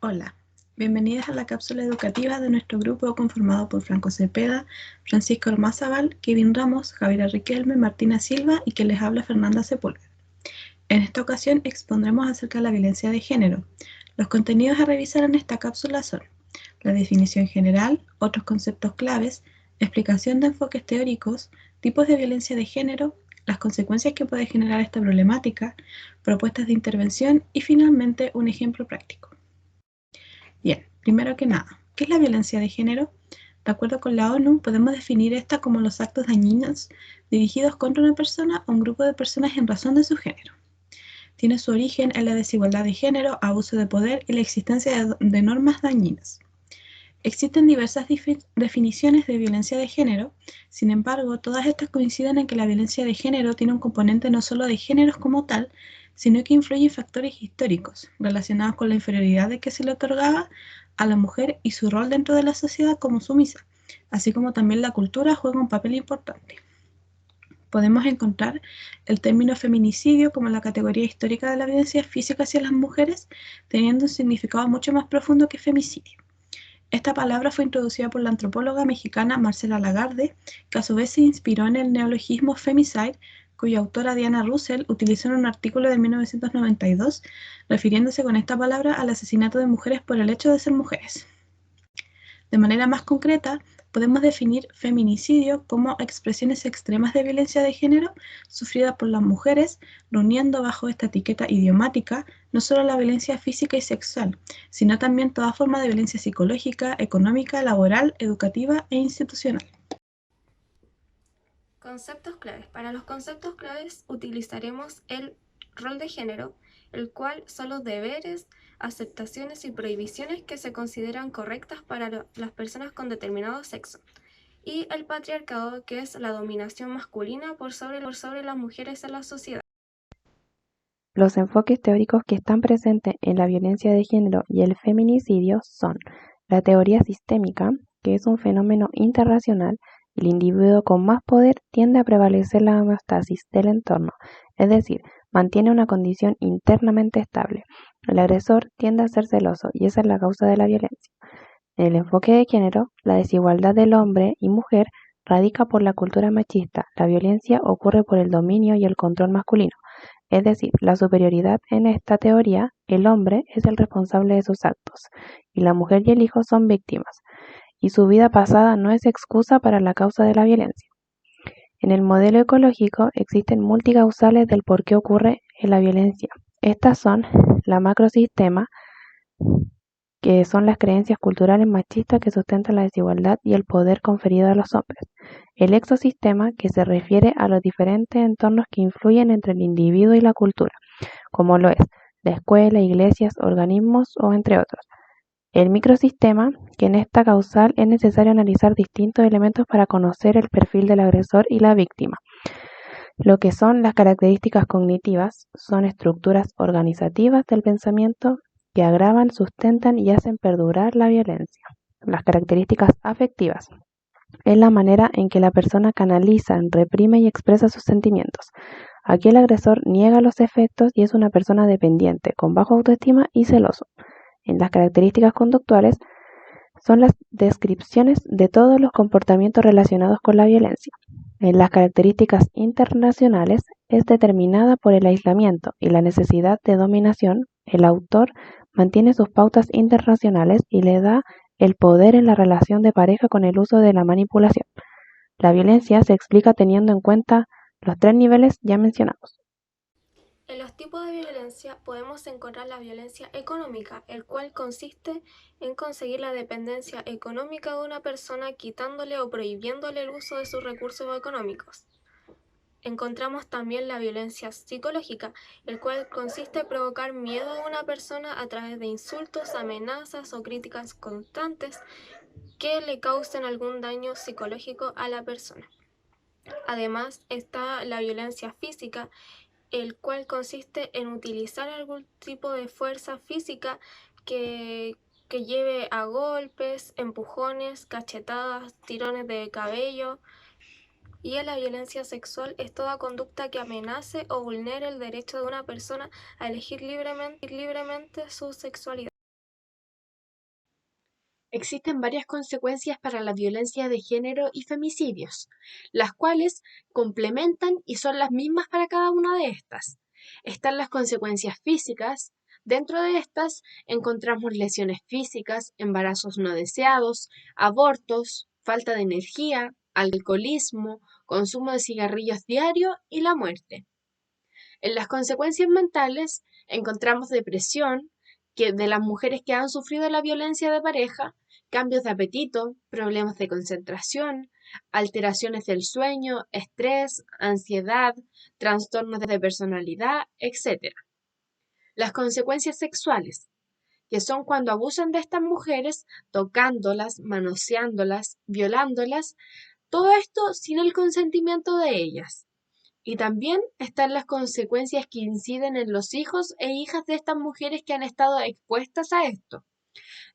Hola, bienvenidas a la cápsula educativa de nuestro grupo conformado por Franco Cepeda, Francisco Ormazábal, Kevin Ramos, Javiera Riquelme, Martina Silva y quien les habla Fernanda Sepúlveda. En esta ocasión expondremos acerca de la violencia de género. Los contenidos a revisar en esta cápsula son la definición general, otros conceptos claves, explicación de enfoques teóricos, tipos de violencia de género, las consecuencias que puede generar esta problemática, propuestas de intervención y finalmente un ejemplo práctico. Bien, primero que nada, ¿qué es la violencia de género? De acuerdo con la ONU, podemos definir esta como los actos dañinos dirigidos contra una persona o un grupo de personas en razón de su género. Tiene su origen en la desigualdad de género, abuso de poder y la existencia de normas dañinas. Existen diversas definiciones de violencia de género, sin embargo, todas estas coinciden en que la violencia de género tiene un componente no solo de géneros como tal, sino que influye en factores históricos relacionados con la inferioridad de que se le otorgaba a la mujer y su rol dentro de la sociedad como sumisa, así como también la cultura juega un papel importante. Podemos encontrar el término feminicidio como la categoría histórica de la violencia física hacia las mujeres, teniendo un significado mucho más profundo que femicidio. Esta palabra fue introducida por la antropóloga mexicana Marcela Lagarde, que a su vez se inspiró en el neologismo femicide, cuya autora Diana Russell utilizó en un artículo de 1992, refiriéndose con esta palabra al asesinato de mujeres por el hecho de ser mujeres. De manera más concreta, podemos definir feminicidio como expresiones extremas de violencia de género sufrida por las mujeres, reuniendo bajo esta etiqueta idiomática no solo la violencia física y sexual, sino también toda forma de violencia psicológica, económica, laboral, educativa e institucional. Conceptos claves. Para los conceptos claves utilizaremos el rol de género, el cual son los deberes, aceptaciones y prohibiciones que se consideran correctas para las personas con determinado sexo. Y el patriarcado, que es la dominación masculina por sobre las mujeres en la sociedad. Los enfoques teóricos que están presentes en la violencia de género y el feminicidio son la teoría sistémica, que es un fenómeno interracional. El individuo con más poder tiende a prevalecer la homeostasis del entorno, es decir, mantiene una condición internamente estable. El agresor tiende a ser celoso y esa es la causa de la violencia. En el enfoque de género, la desigualdad del hombre y mujer radica por la cultura machista. La violencia ocurre por el dominio y el control masculino. Es decir, la superioridad en esta teoría, el hombre es el responsable de sus actos, y la mujer y el hijo son víctimas, y su vida pasada no es excusa para la causa de la violencia. En el modelo ecológico existen multicausales del por qué ocurre la violencia. Estas son la macrosistema, que son las creencias culturales machistas que sustentan la desigualdad y el poder conferido a los hombres. El exosistema, que se refiere a los diferentes entornos que influyen entre el individuo y la cultura, como lo es la escuela, iglesias, organismos o entre otros. El microsistema, que en esta causal es necesario analizar distintos elementos para conocer el perfil del agresor y la víctima. Lo que son las características cognitivas son estructuras organizativas del pensamiento que agravan, sustentan y hacen perdurar la violencia. Las características afectivas es la manera en que la persona canaliza, reprime y expresa sus sentimientos. Aquí el agresor niega los efectos y es una persona dependiente, con baja autoestima y celoso. En las características conductuales son las descripciones de todos los comportamientos relacionados con la violencia. En las características internacionales es determinada por el aislamiento y la necesidad de dominación. El autor mantiene sus pautas internacionales y le da el poder en la relación de pareja con el uso de la manipulación. La violencia se explica teniendo en cuenta los tres niveles ya mencionados. En los tipos de violencia podemos encontrar la violencia económica, el cual consiste en conseguir la dependencia económica de una persona quitándole o prohibiéndole el uso de sus recursos económicos. Encontramos también la violencia psicológica, el cual consiste en provocar miedo a una persona a través de insultos, amenazas o críticas constantes que le causen algún daño psicológico a la persona. Además está la violencia física, el cual consiste en utilizar algún tipo de fuerza física que lleve a golpes, empujones, cachetadas, tirones de cabello. Y en la violencia sexual es toda conducta que amenace o vulnere el derecho de una persona a elegir libremente su sexualidad. existen varias consecuencias para la violencia de género y femicidios, las cuales complementan y son las mismas para cada una de estas. Están las consecuencias físicas. Dentro de estas encontramos lesiones físicas, embarazos no deseados, abortos, falta de energía, alcoholismo, consumo de cigarrillos diario y la muerte. En las consecuencias mentales encontramos depresión de las mujeres que han sufrido la violencia de pareja, cambios de apetito, problemas de concentración, alteraciones del sueño, estrés, ansiedad, trastornos de personalidad, etc. Las consecuencias sexuales, que son cuando abusan de estas mujeres, tocándolas, manoseándolas, violándolas, todo esto sin el consentimiento de ellas. Y también están las consecuencias que inciden en los hijos e hijas de estas mujeres que han estado expuestas a esto,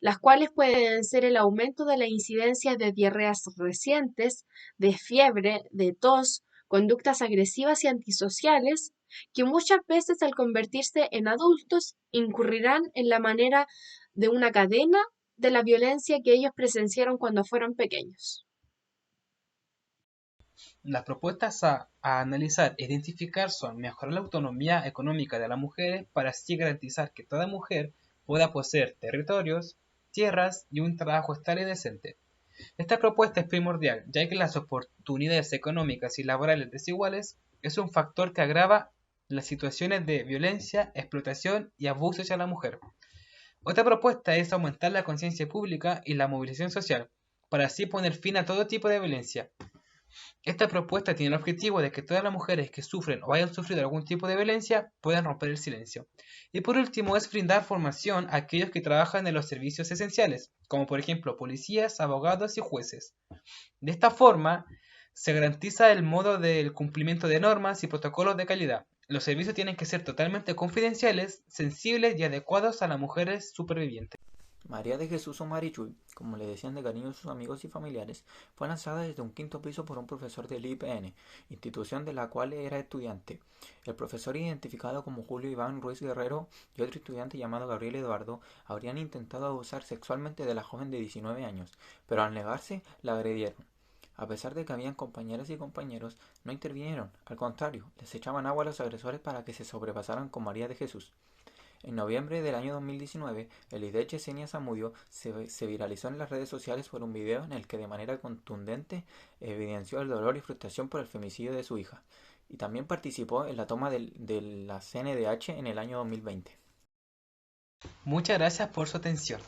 las cuales pueden ser el aumento de la incidencia de diarreas recientes, de fiebre, de tos, conductas agresivas y antisociales, que muchas veces al convertirse en adultos incurrirán en la manera de una cadena de la violencia que ellos presenciaron cuando fueron pequeños. Las propuestas a analizar e identificar son mejorar la autonomía económica de las mujeres para así garantizar que toda mujer pueda poseer territorios, tierras y un trabajo estable y decente. Esta propuesta es primordial, ya que las oportunidades económicas y laborales desiguales es un factor que agrava las situaciones de violencia, explotación y abuso hacia la mujer. Otra propuesta es aumentar la conciencia pública y la movilización social, para así poner fin a todo tipo de violencia. Esta propuesta tiene el objetivo de que todas las mujeres que sufren o hayan sufrido algún tipo de violencia puedan romper el silencio. Y por último es brindar formación a aquellos que trabajan en los servicios esenciales, como por ejemplo policías, abogados y jueces. De esta forma se garantiza el modo del cumplimiento de normas y protocolos de calidad. Los servicios tienen que ser totalmente confidenciales, sensibles y adecuados a las mujeres supervivientes. María de Jesús o Marichuy, como le decían de cariño sus amigos y familiares, fue lanzada desde un quinto piso por un profesor del IPN, institución de la cual era estudiante. El profesor, identificado como Julio Iván Ruiz Guerrero, y otro estudiante llamado Gabriel Eduardo, habrían intentado abusar sexualmente de la joven de 19 años, pero al negarse, la agredieron. A pesar de que habían compañeras y compañeros, no intervinieron, al contrario, les echaban agua a los agresores para que se sobrepasaran con María de Jesús. En noviembre del año 2019, el video de Yesenia Zamudio se viralizó en las redes sociales por un video en el que de manera contundente evidenció el dolor y frustración por el femicidio de su hija, y también participó en la toma de la CNDH en el año 2020. Muchas gracias por su atención.